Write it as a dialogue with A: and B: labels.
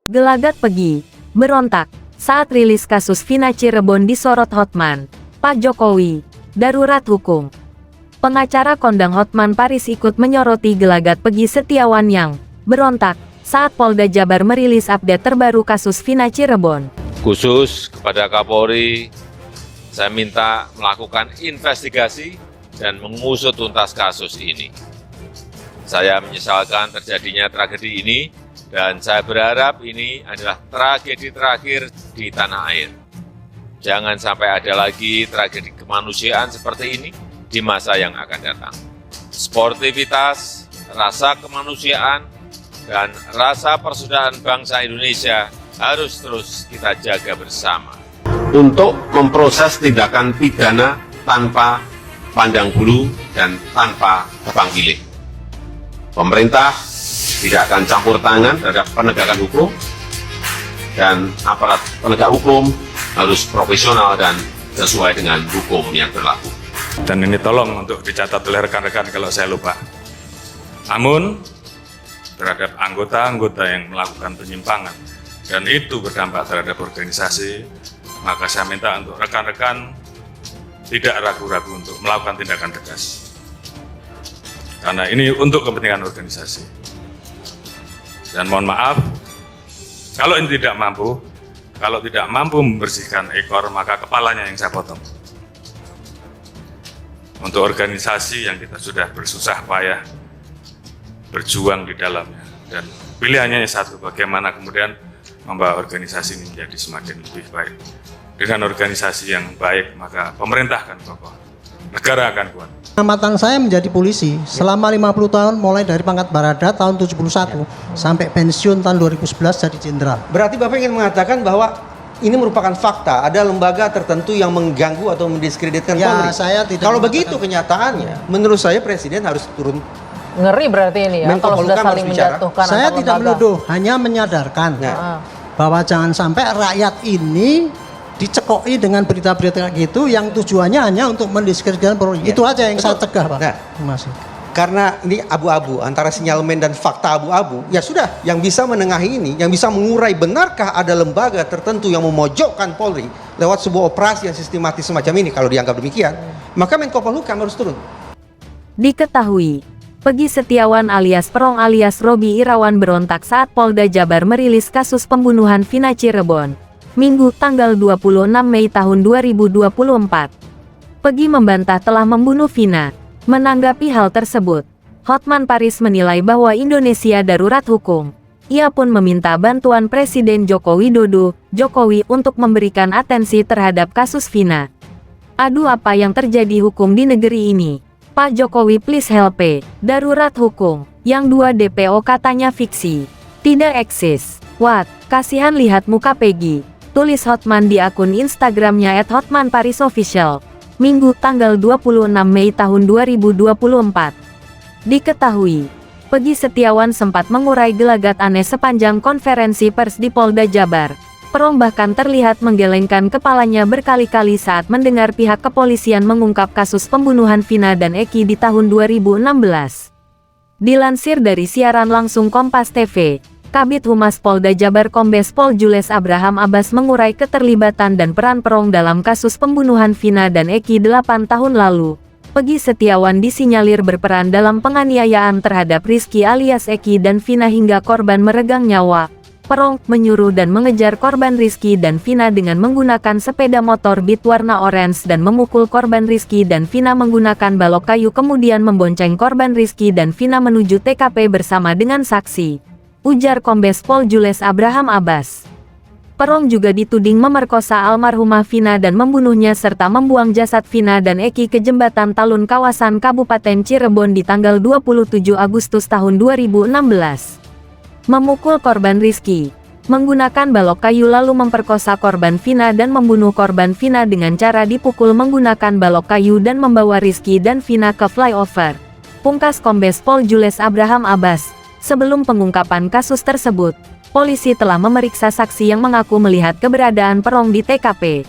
A: Gelagat Pegi, berontak, saat rilis kasus Vina Cirebon disorot Hotman, Pak Jokowi, darurat hukum. Pengacara kondang Hotman Paris ikut menyoroti gelagat Pegi Setiawan yang berontak saat Polda Jabar merilis update terbaru kasus Vina Cirebon.
B: Khusus kepada Kapolri, saya minta melakukan investigasi dan mengusut tuntas kasus ini. Saya menyesalkan terjadinya tragedi ini, dan saya berharap ini adalah tragedi terakhir di tanah air. Jangan sampai ada lagi tragedi kemanusiaan seperti ini di masa yang akan datang. Sportivitas, rasa kemanusiaan, dan rasa persaudaraan bangsa Indonesia harus terus kita jaga bersama.
C: Untuk memproses tindakan pidana tanpa pandang bulu dan tanpa tebang pilih. Pemerintah tidak akan campur tangan terhadap penegakan hukum, dan aparat penegak hukum harus profesional dan sesuai dengan hukum yang berlaku.
D: Dan ini tolong untuk dicatat oleh rekan-rekan kalau saya lupa. Namun, terhadap anggota-anggota yang melakukan penyimpangan, dan itu berdampak terhadap organisasi, maka saya minta untuk rekan-rekan tidak ragu-ragu untuk melakukan tindakan tegas. Karena ini untuk kepentingan organisasi. Dan mohon maaf, kalau ini tidak mampu, membersihkan ekor, maka kepalanya yang saya potong. Untuk organisasi yang kita sudah bersusah payah berjuang di dalamnya. Dan pilihannya satu, bagaimana kemudian membawa organisasi ini menjadi semakin lebih baik. Dengan organisasi yang baik, maka pemerintah akan kokoh, negara akan kuat.
E: Amatan saya menjadi polisi selama 50 tahun, mulai dari pangkat Barada tahun 71 sampai pensiun tahun 2011 jadi jenderal.
F: Berarti Bapak ingin mengatakan bahwa ini merupakan fakta, ada lembaga tertentu yang mengganggu atau mendiskreditkan Polri.
E: Saya tidak.
F: Kalau begitu kenyataannya, menurut saya Presiden harus turun.
G: Ngeri berarti ini ya,
F: Menko
G: kalau sudah
F: Polhukam
G: saling
F: harus bicara.
G: menjatuhkan.
E: Saya tidak
G: lembaga.
E: menuduh, hanya menyadarkan bahwa jangan sampai rakyat ini dicekoki dengan berita-berita gitu yang tujuannya hanya untuk mendiskreditkan Polri. Itu aja yang saya cegah, Pak. Masih.
F: Karena ini abu-abu, antara sinyalemen dan fakta abu-abu, ya sudah, yang bisa menengahi ini, yang bisa mengurai benarkah ada lembaga tertentu yang memojokkan Polri lewat sebuah operasi yang sistematis semacam ini, kalau dianggap demikian, maka Menko Polhukam harus turun.
A: Diketahui, Pegi Setiawan alias Perong alias Robi Irawan berontak saat Polda Jabar merilis kasus pembunuhan Vina Cirebon, Minggu tanggal 26 Mei tahun 2024. Pegi membantah telah membunuh Vina. Menanggapi hal tersebut, Hotman Paris menilai bahwa Indonesia darurat hukum. Ia pun meminta bantuan Presiden Joko Widodo, Jokowi untuk memberikan atensi terhadap kasus Vina. Aduh, apa yang terjadi hukum di negeri ini? Pak Jokowi please help, darurat hukum. Yang 2 DPO katanya fiksi, tidak eksis. What? Kasihan lihat muka Pegi. Tulis Hotman di akun Instagramnya @hotmanparisofficial, Minggu tanggal 26 Mei tahun 2024. Diketahui, Pegi Setiawan sempat mengurai gelagat aneh sepanjang konferensi pers di Polda Jabar. Perong bahkan terlihat menggelengkan kepalanya berkali-kali saat mendengar pihak kepolisian mengungkap kasus pembunuhan Vina dan Eki di tahun 2016. Dilansir dari siaran langsung Kompas TV, Kabid Humas Polda Jabar Kombes Pol Jules Abraham Abbas mengurai keterlibatan dan peran Perong dalam kasus pembunuhan Vina dan Eki 8 tahun lalu. Pegi Setiawan disinyalir berperan dalam penganiayaan terhadap Rizky alias Eki dan Vina hingga korban meregang nyawa. Perong menyuruh dan mengejar korban Rizky dan Vina dengan menggunakan sepeda motor Beat warna orange dan memukul korban Rizky dan Vina menggunakan balok kayu, kemudian membonceng korban Rizky dan Vina menuju TKP bersama dengan saksi, ujar Kombes Pol Jules Abraham Abbas. Perong juga dituding memerkosa almarhumah Vina dan membunuhnya serta membuang jasad Vina dan Eki ke jembatan Talun kawasan Kabupaten Cirebon di tanggal 27 Agustus tahun 2016. Memukul korban Rizky, menggunakan balok kayu lalu memperkosa korban Vina dan membunuh korban Vina dengan cara dipukul menggunakan balok kayu dan membawa Rizky dan Vina ke flyover, pungkas Kombes Pol Jules Abraham Abbas. Sebelum pengungkapan kasus tersebut, polisi telah memeriksa saksi yang mengaku melihat keberadaan Perong di TKP.